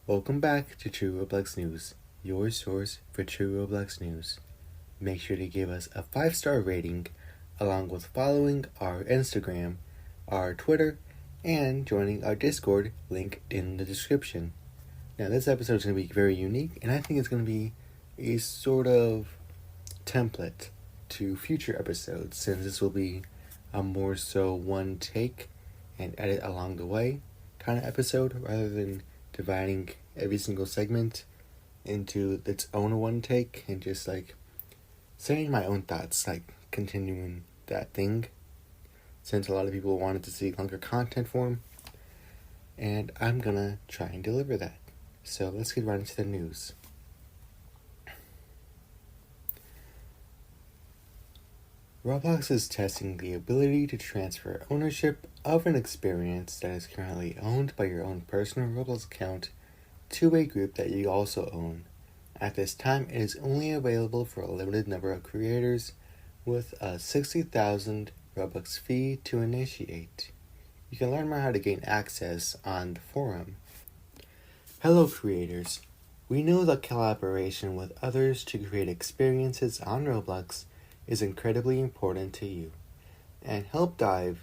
Welcome back to True Roblox News, your source for True Roblox News. Make sure to give us a 5-star rating, along with following our Instagram, our Twitter, and joining our Discord link in the description. Now, this episode is going to be very unique, and I think it's going to be a sort of template to future episodes, since this will be a more so one take and edit along the way kind of episode, rather than dividing every single segment into its own one take and just saying my own thoughts, continuing that thing, since a lot of people wanted to see longer content form, and I'm gonna try and deliver that. So let's get right into the news. Roblox is testing the ability to transfer ownership of an experience that is currently owned by your own personal Roblox account to a group that you also own. At this time, it is only available for a limited number of creators with a 60,000 Robux fee to initiate. You can learn more how to gain access on the forum. Hello creators. We know that collaboration with others to create experiences on Roblox is incredibly important to you and helps drive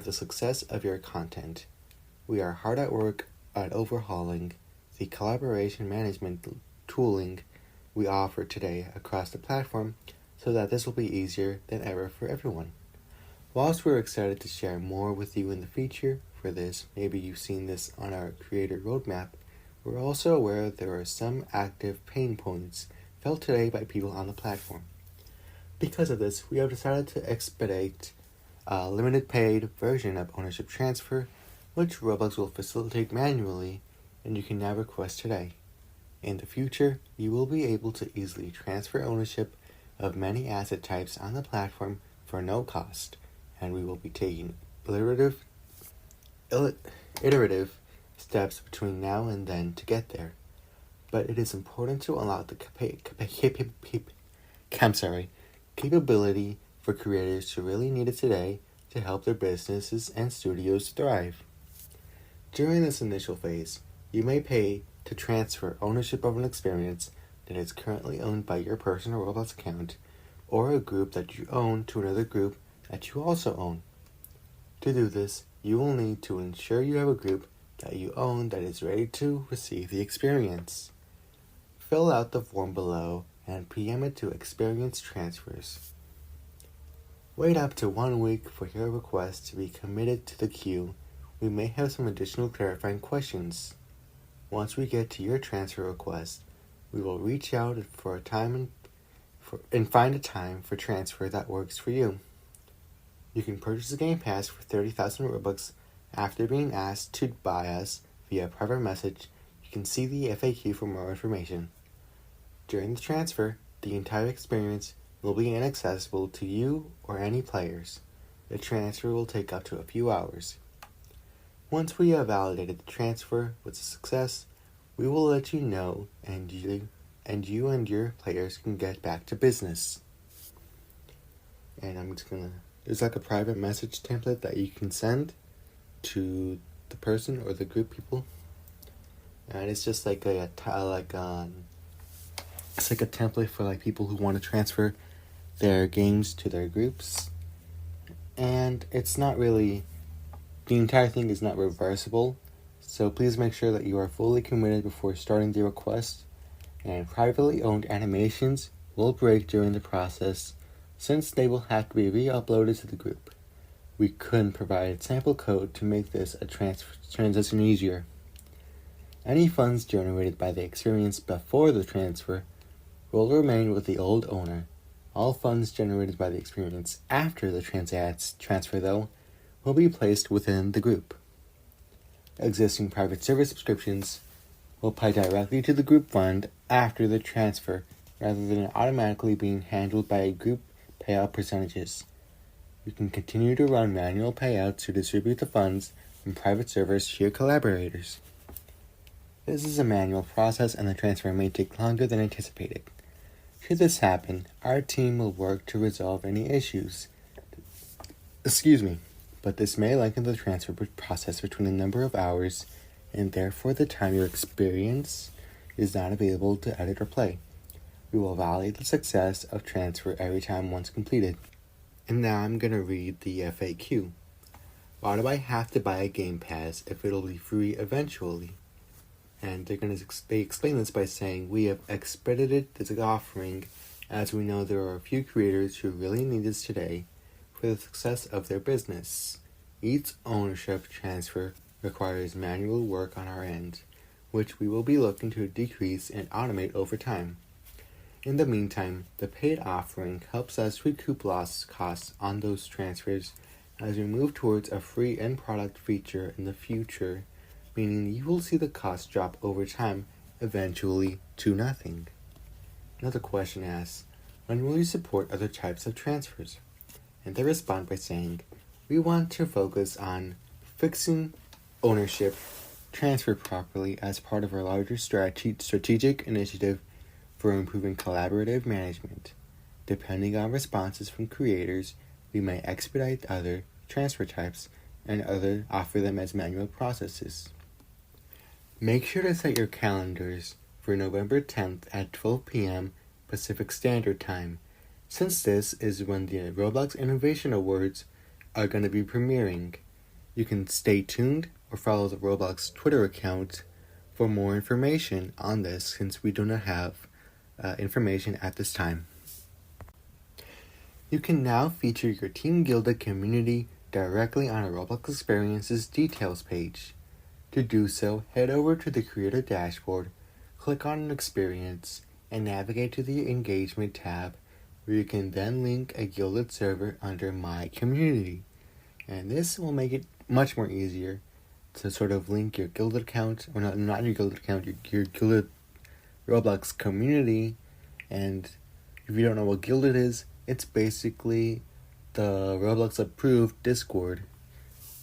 the success of your content. We are hard at work at overhauling the collaboration management tooling we offer today across the platform so that this will be easier than ever for everyone. Whilst we're excited to share more with you in the future for this, maybe you've seen this on our creator roadmap, we're also aware there are some active pain points felt today by people on the platform. Because of this, we have decided to expedite a limited paid version of ownership transfer, which Roblox will facilitate manually, and you can now request today. In the future, you will be able to easily transfer ownership of many asset types on the platform for no cost, and we will be taking iterative steps between now and then to get there. But it is important to unlock the capability for creators who really need it today to help their businesses and studios thrive. During this initial phase, you may pay to transfer ownership of an experience that is currently owned by your personal Roblox account or a group that you own to another group that you also own. To do this, you will need to ensure you have a group that you own that is ready to receive the experience. Fill out the form below and PM it to Experience Transfers. Wait up to 1 week for your request to be committed to the queue. We may have some additional clarifying questions. Once we get to your transfer request, we will reach out for a time and find a time for transfer that works for you. You can purchase a Game Pass for 30,000 Robux after being asked to buy us via private message. You can see the FAQ for more information. During the transfer, the entire experience will be inaccessible to you or any players. The transfer will take up to a few hours. Once we have validated the transfer with a success, we will let you know, and you and your players can get back to business. And there's a private message template that you can send to the person or the group people, and it's just it's like a template for people who want to transfer their games to their groups, and it's not really, the entire thing is not reversible, so please make sure that you are fully committed before starting the request, and privately owned animations will break during the process since they will have to be re-uploaded to the group. We couldn't provide sample code to make this a transition easier. Any funds generated by the experience before the transfer will remain with the old owner. All funds generated by the experience after the transfer, though, will be placed within the group. Existing private server subscriptions will pay directly to the group fund after the transfer, rather than automatically being handled by a group payout percentages. You can continue to run manual payouts to distribute the funds from private servers to your collaborators. This is a manual process, and the transfer may take longer than anticipated. Should this happen, our team will work to resolve any issues. But this may lengthen the transfer process between a number of hours and therefore the time your experience is not available to edit or play. We will validate the success of transfer every time once completed. And now I'm going to read the FAQ. Why do I have to buy a Game Pass if it'll be free eventually? And they explain this by saying, we have expedited this offering as we know there are a few creators who really need this today for the success of their business. Each ownership transfer requires manual work on our end, which we will be looking to decrease and automate over time. In the meantime, the paid offering helps us recoup lost costs on those transfers as we move towards a free end product feature in the future, meaning you will see the cost drop over time, eventually to nothing. Another question asks, when will you support other types of transfers? And they respond by saying, we want to focus on fixing ownership transfer properly as part of our larger strategic initiative for improving collaborative management. Depending on responses from creators, we may expedite other transfer types and offer them as manual processes. Make sure to set your calendars for November 10th at 12 p.m. Pacific Standard Time, since this is when the Roblox Innovation Awards are going to be premiering. You can stay tuned or follow the Roblox Twitter account for more information on this, since we do not have information at this time. You can now feature your Team Gilded community directly on a Roblox Experiences details page. To do so, head over to the Creator dashboard, click on an experience, and navigate to the Engagement tab, where you can then link a Gilded server under My Community. And this will make it much more easier to sort of link your Gilded account, or not your Gilded account, your Gilded Roblox community. And if you don't know what Gilded is, it's basically the Roblox approved Discord,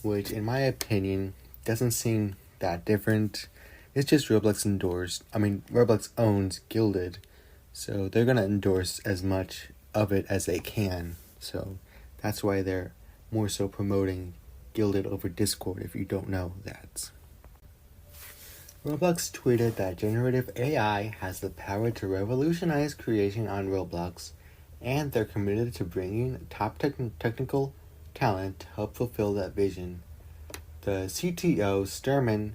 which in my opinion doesn't seem that different. It's just Roblox owns Gilded, so they're gonna endorse as much of it as they can. So that's why they're more so promoting Gilded over Discord, if you don't know that. Roblox tweeted that generative AI has the power to revolutionize creation on Roblox, and they're committed to bringing top technical talent to help fulfill that vision. The CTO, Sturman,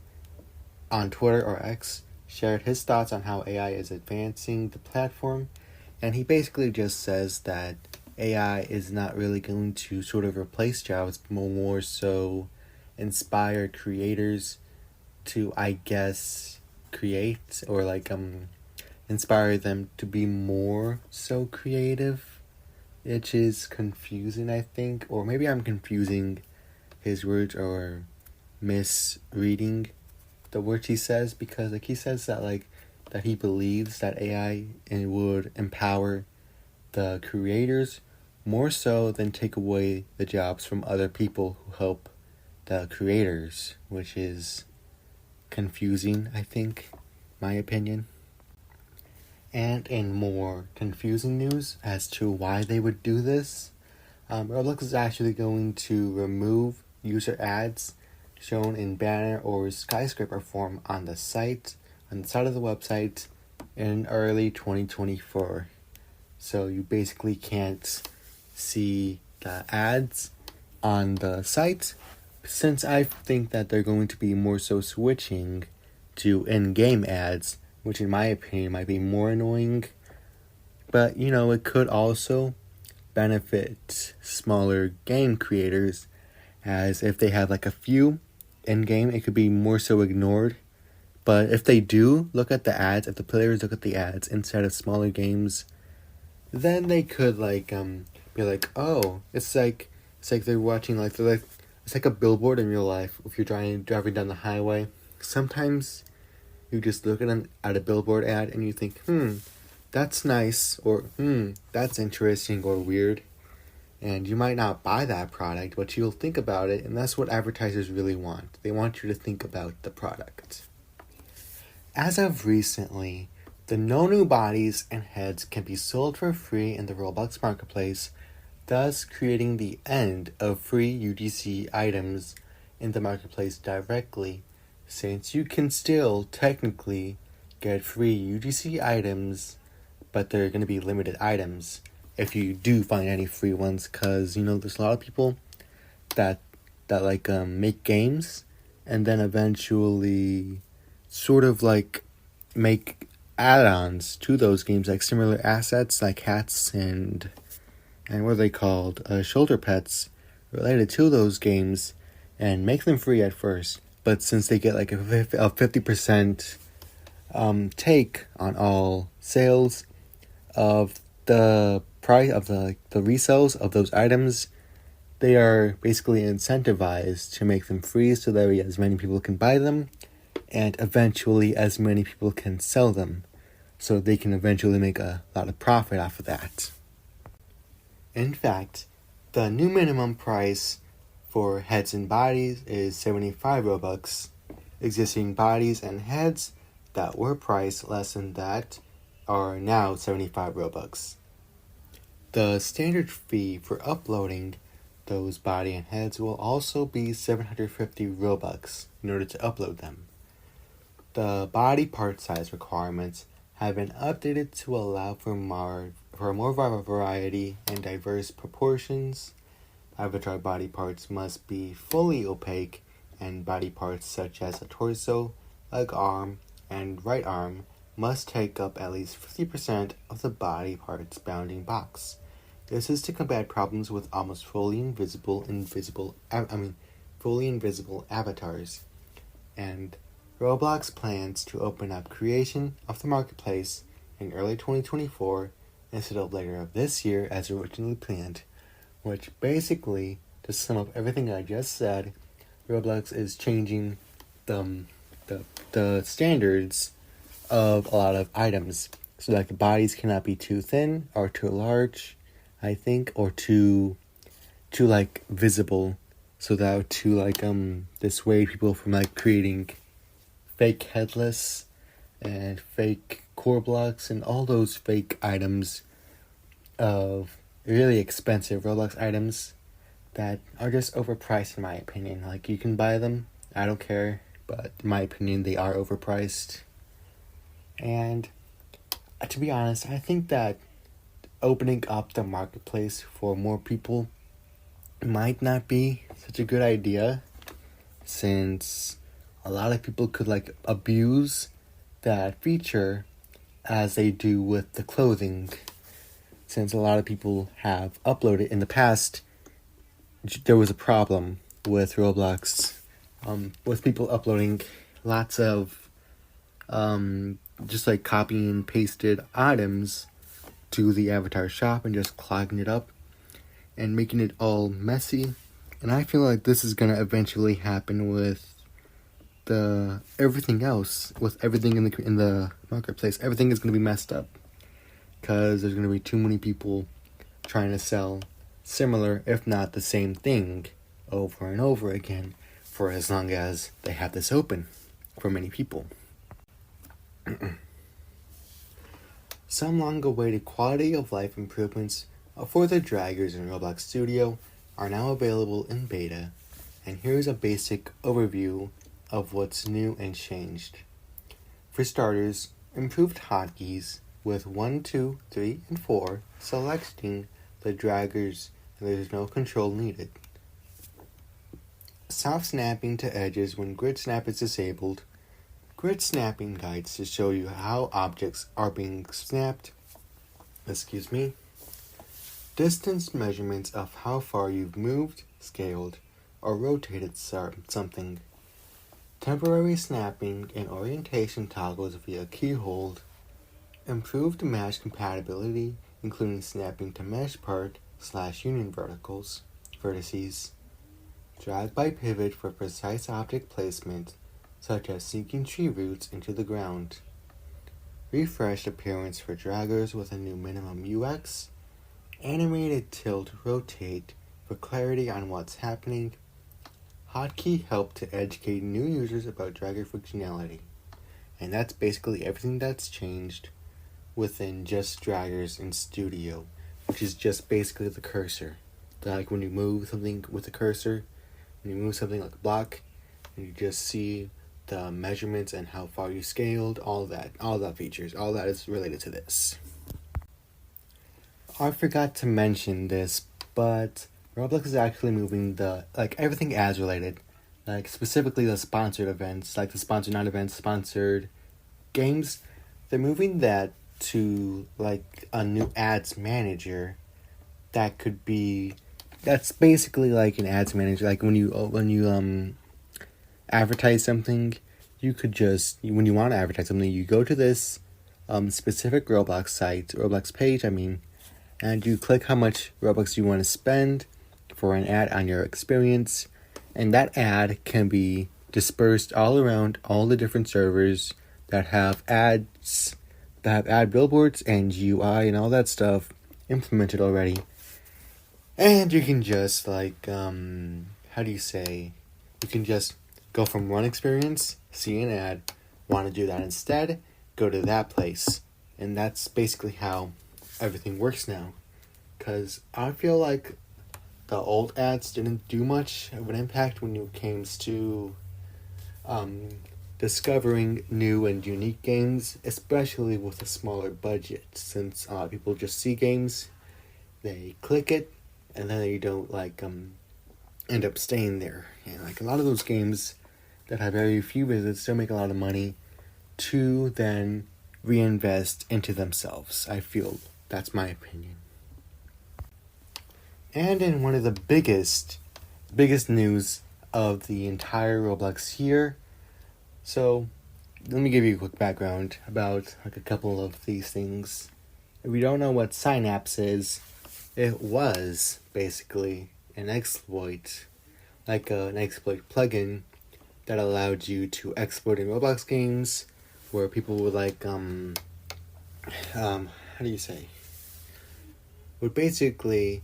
on Twitter or X, shared his thoughts on how AI is advancing the platform, and he basically just says that AI is not really going to sort of replace jobs, but more so inspire creators to, I guess, create, or inspire them to be more so creative, which is confusing, I think. Or maybe I'm confusing his words or misreading the words he says, because he says that that he believes that AI would empower the creators more so than take away the jobs from other people who help the creators, which is confusing, I think, my opinion. And in more confusing news as to why they would do this, Roblox is actually going to remove user ads shown in banner or skyscraper form on the side of the website in early 2024. So you basically can't see the ads on the site, since I think that they're going to be more so switching to in-game ads, which in my opinion might be more annoying. But, it could also benefit smaller game creators, as if they have a few in-game, it could be more so ignored. But if they do look at the ads, if the players look at the ads instead of smaller games, then they could be like, oh, it's like they're watching it's like a billboard in real life. If you're driving down the highway, sometimes you just look at a billboard ad and you think, that's nice, or that's interesting or weird, and you might not buy that product, but you'll think about it, and that's what advertisers really want. They want you to think about the product. As of recently, the No New Bodies and Heads can be sold for free in the Roblox Marketplace, thus creating the end of free UGC items in the Marketplace directly, since you can still technically get free UGC items, but they're going to be limited items if you do find any free ones, because there's a lot of people that make games and then eventually sort of make add-ons to those games, like similar assets like hats and what are they called, shoulder pets related to those games, and make them free at first. But since they get like a 50% take on all sales of the price of the resales of those items, they are basically incentivized to make them free so that way as many people can buy them and eventually as many people can sell them, so they can eventually make a lot of profit off of that. In fact, the new minimum price for heads and bodies is 75 Robux. Existing bodies and heads that were priced less than that are now 75 Robux. The standard fee for uploading those body and heads will also be 750 Robux in order to upload them. The body part size requirements have been updated to allow for more variety and diverse proportions. Avatar body parts must be fully opaque, and body parts such as a torso, leg, arm, and right arm must take up at least 50% of the body parts bounding box. This is to combat problems with almost fully invisible avatars. And Roblox plans to open up creation of the marketplace in early 2024 instead of later of this year as originally planned, which basically, to sum up everything I just said, Roblox is changing the standards of a lot of items. So like the bodies cannot be too thin or too large, I think, or too visible, so that to dissuade people from creating fake headless and fake core blocks and all those fake items of really expensive Roblox items that are just overpriced in my opinion. You can buy them, I don't care, but in my opinion they are overpriced. And to be honest, I think that opening up the marketplace for more people might not be such a good idea, since a lot of people could abuse that feature as they do with the clothing. Since a lot of people have uploaded in the past, there was a problem with Roblox, with people uploading lots of just copy and pasted items to the avatar shop and just clogging it up and making it all messy. And I feel like this is gonna eventually happen with everything else, with everything in the marketplace. Everything is gonna be messed up because there's gonna be too many people trying to sell similar, if not the same thing, over and over again for as long as they have this open for many people. Some long-awaited quality of life improvements for the draggers in Roblox Studio are now available in beta, and here's a basic overview of what's new and changed. For starters, improved hotkeys with 1, 2, 3, and 4 selecting the draggers, and there's no control needed. Soft snapping to edges when grid snap is disabled. Grid snapping guides to show you how objects are being snapped. Distance measurements of how far you've moved, scaled, or rotated something. Temporary snapping and orientation toggles via keyhold. Improved mesh compatibility, including snapping to mesh part / union vertices. Drag by pivot for precise object placement, such as sinking tree roots into the ground. Refreshed appearance for draggers with a new minimum UX. Animated tilt rotate for clarity on what's happening. Hotkey help to educate new users about dragger functionality. And that's basically everything that's changed within just draggers in Studio, which is just basically the cursor. When you move something with the cursor, when you move something like a block, and you just see the measurements and how far you scaled, all that features, all that is related to this. I forgot to mention this, but Roblox is actually moving everything ads related, specifically the sponsored events, the sponsored non-events, sponsored games. They're moving that to a new ads manager that's basically like an ads manager. Like when you advertise something, you could just, when you want to advertise something, you go to this specific Roblox page, and you click how much Robux you want to spend for an ad on your experience, and that ad can be dispersed all around all the different servers that have ads, that have ad billboards and UI and all that stuff implemented already. And you can just you can just go from one experience, see an ad, want to do that instead, go to that place. And that's basically how everything works now. Because I feel like the old ads didn't do much of an impact when it came to discovering new and unique games, especially with a smaller budget. Since people just see games, they click it, and then they don't end up staying there. And a lot of those games that have very few visits still make a lot of money to then reinvest into themselves. I feel that's my opinion. And in one of the biggest news of the entire Roblox year, so let me give you a quick background about a couple of these things. If you don't know what Synapse is, it was basically an exploit, an exploit plugin that allowed you to exploit in Roblox games, where people would would basically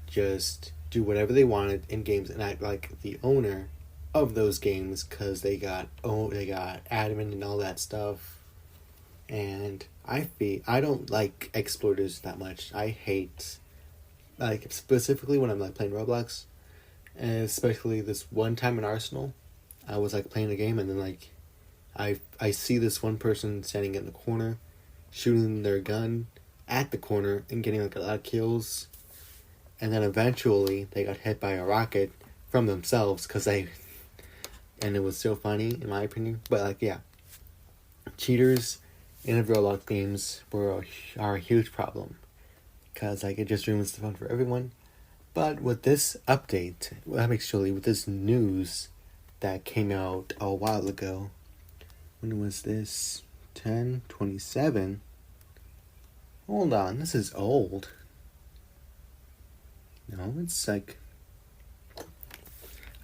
just do whatever they wanted in games and act like the owner of those games, because they got admin and all that stuff. And I don't like exploiters that much. I hate, specifically when I'm playing Roblox, and especially this one time in Arsenal, I was playing a game, and then I see this one person standing in the corner, shooting their gun at the corner and getting a lot of kills, and then eventually they got hit by a rocket from themselves and it was so funny in my opinion. But cheaters in Roblox games are a huge problem, because it just ruins the fun for everyone. But with this update, with this news that came out a while ago, when was this? 10/27. Hold on, this is old. No, it's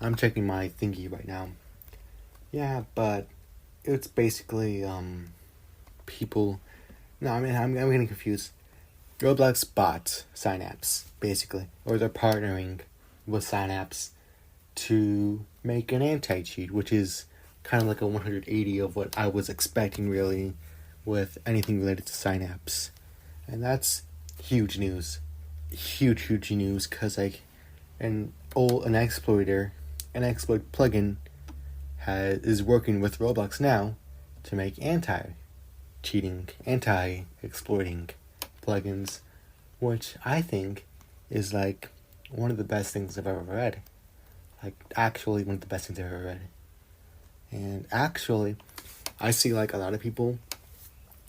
I'm checking my thingy right now. Yeah, but it's basically people. No, I'm getting confused. Roblox bought Synapse, basically, or they're partnering with Synapse to make an anti-cheat, which is kind of a 180 of what I was expecting, really, with anything related to Synapse. And that's huge news. Huge news, because an exploit plugin is working with Roblox now to make anti-cheating, anti-exploiting plugins, which I think is one of the best things I've ever read. Actually one of the best things I've ever read. And actually, I see a lot of people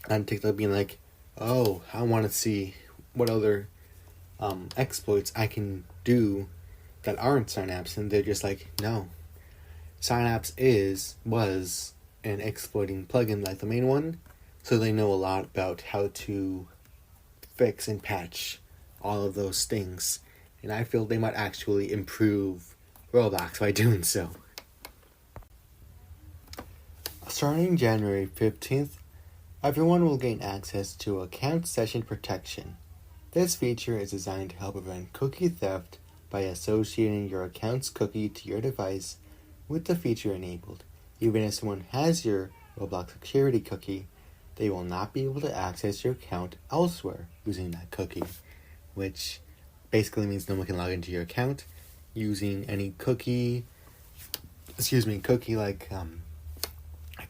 on TikTok being oh, I want to see what other exploits I can do that aren't Synapse, and they're just no. Synapse was an exploiting plugin the main one, so they know a lot about how to fix and patch all of those things, and I feel they might actually improve Roblox by doing so. Starting January 15th, everyone will gain access to account session protection. This feature is designed to help prevent cookie theft by associating your account's cookie to your device with the feature enabled. Even if someone has your Roblox security cookie, they will not be able to access your account elsewhere using that cookie, which basically means no one can log into your account using any cookie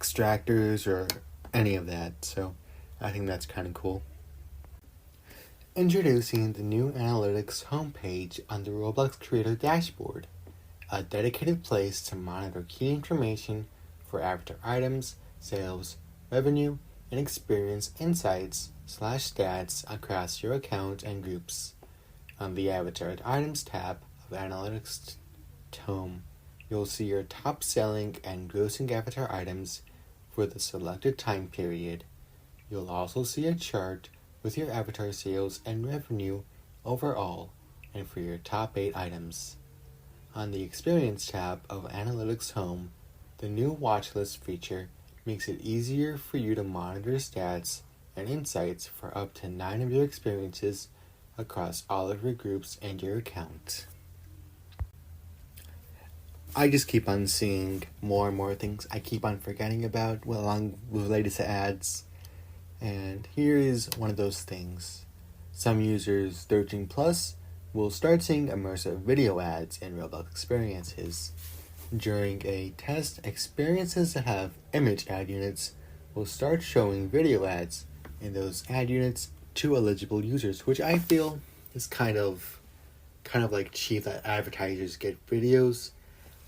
extractors or any of that. So I think that's kind of cool. Introducing the new Analytics homepage on the Roblox Creator Dashboard, a dedicated place to monitor key information for avatar items, sales, revenue, and experience insights/stats across your account and groups. On the Avatar Items tab of Analytics Home, you'll see your top selling and grossing avatar items for the selected time period. You'll also see a chart with your avatar sales and revenue overall and for your top 8 items. On the Experience tab of Analytics Home, the new watchlist feature makes it easier for you to monitor stats and insights for up to 9 of your experiences across all of your groups and your account. I just keep on seeing more and more things I keep on forgetting about along with related to ads. And here is one of those things. Some users 13 plus will start seeing immersive video ads in Roblox experiences. During a test, experiences that have image ad units will start showing video ads in those ad units to eligible users, which I feel is kind of like cheap that advertisers get videos,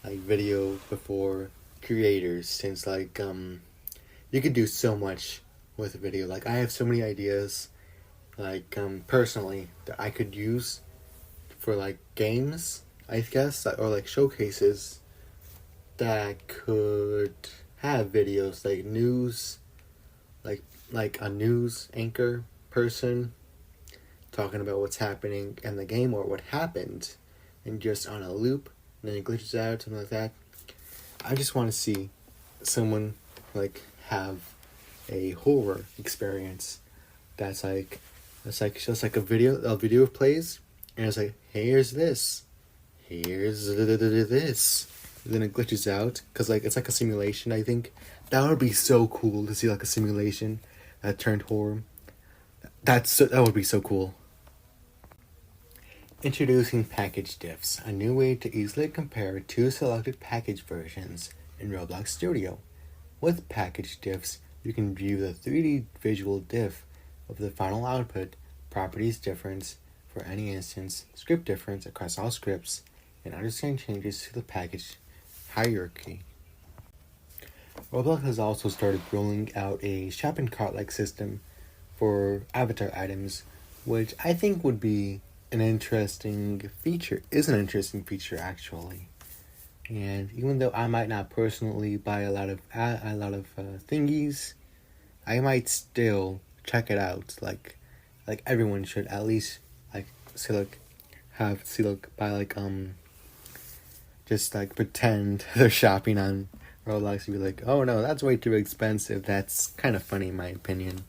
like video before creators, since like you can do so much with a video. Like I have so many ideas, like personally, that I could use for like games, I guess, or like showcases that could have videos, like news, like a news anchor person talking about what's happening in the game or what happened, and just on a loop, and then it glitches out, something like that. I just want to see someone like have a horror experience that's just like a video plays, and it's like, here's this, and then it glitches out because like it's like a simulation. I think that would be so cool to see like a simulation that turned horror. That would be so cool. Introducing package diffs, a new way to easily compare 2 selected package versions in Roblox Studio. With package diffs, you can view the 3D visual diff of the final output, properties difference for any instance, script difference across all scripts, and understand changes to the package hierarchy. Roblox has also started rolling out a shopping cart-like system for avatar items, which I think would be an interesting feature. Is an interesting feature actually. And even though I might not personally buy a lot of thingies, I might still check it out. Like everyone should at least buy just like pretend they're shopping on Roblox and be like, oh no, that's way too expensive. That's kind of funny in my opinion.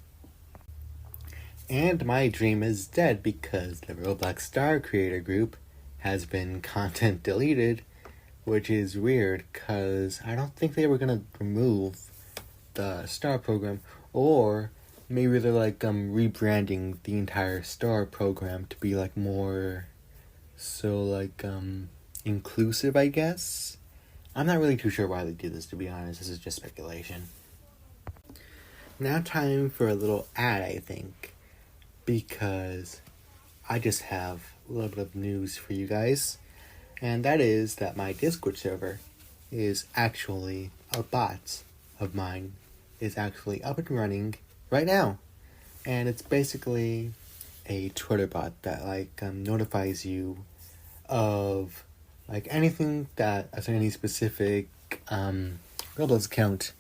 And my dream is dead because the Roblox Star Creator Group has been content deleted, which is weird because I don't think they were going to remove the Star program, or maybe they're like rebranding the entire Star program to be like more inclusive, I guess. I'm not really too sure why they do this, to be honest. This is just speculation. Now time for a little ad, I think, because I just have a little bit of news for you guys, and that is that my Discord server is actually, a bot of mine is actually up and running right now, and it's basically a Twitter bot that notifies you of anything that any specific Roblox account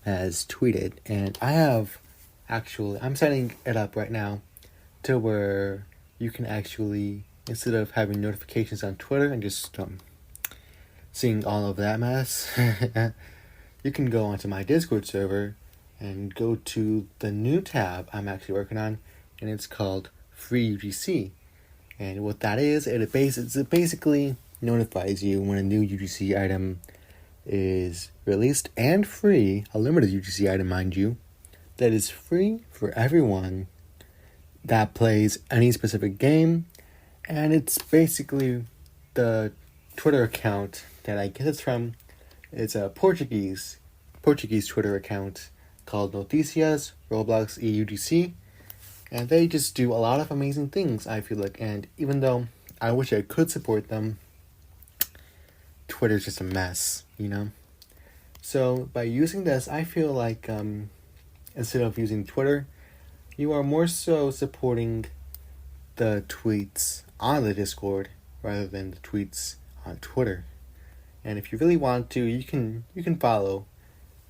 has tweeted, and I'm setting it up right now to where you can actually, instead of having notifications on Twitter and just seeing all of that mess, you can go onto my Discord server and go to the new tab I'm actually working on, and it's called Free UGC. And what that is, it basically notifies you when a new UGC item is released, and free, a limited UGC item, mind you, that is free for everyone that plays any specific game. And it's basically the Twitter account that I get this from. It's a Portuguese Portuguese Twitter account called Noticias Roblox EUDC, and they just do a lot of amazing things, I feel like. And even though I wish I could support them, Twitter's just a mess, you know? So by using this, I feel like instead of using Twitter, you are more so supporting the tweets on the Discord rather than the tweets on Twitter. And if you really want to, you can follow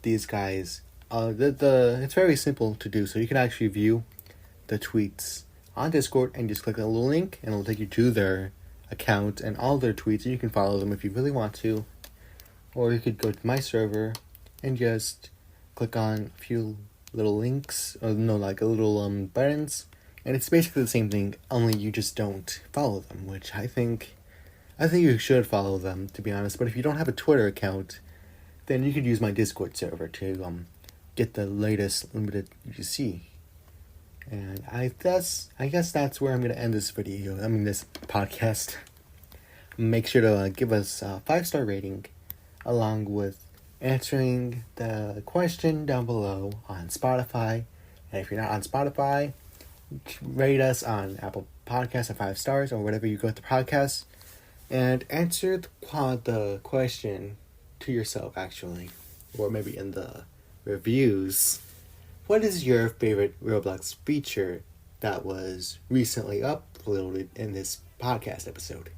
these guys. It's very simple to do. So you can actually view the tweets on Discord and just click a little link, and it'll take you to their account and all their tweets. And you can follow them if you really want to, or you could go to my server and just click on a few little links, or no, like a little buttons, and it's basically the same thing. Only you just don't follow them, which I think you should follow them, to be honest. But if you don't have a Twitter account, then you could use my Discord server to get the latest limited UGC. And I guess that's where I'm gonna end this video. This podcast. Make sure to give us a 5-star rating, along with answering the question down below on Spotify. And if you're not on Spotify, rate us on Apple Podcasts at 5 stars or whatever you go to podcasts, and answer the question to yourself, actually, or maybe in the reviews. What is your favorite Roblox feature that was recently uploaded in this podcast episode?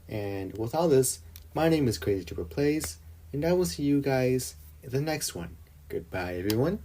And with all this, my name is Crazy Trooper Plays, and I will see you guys in the next one. Goodbye, everyone.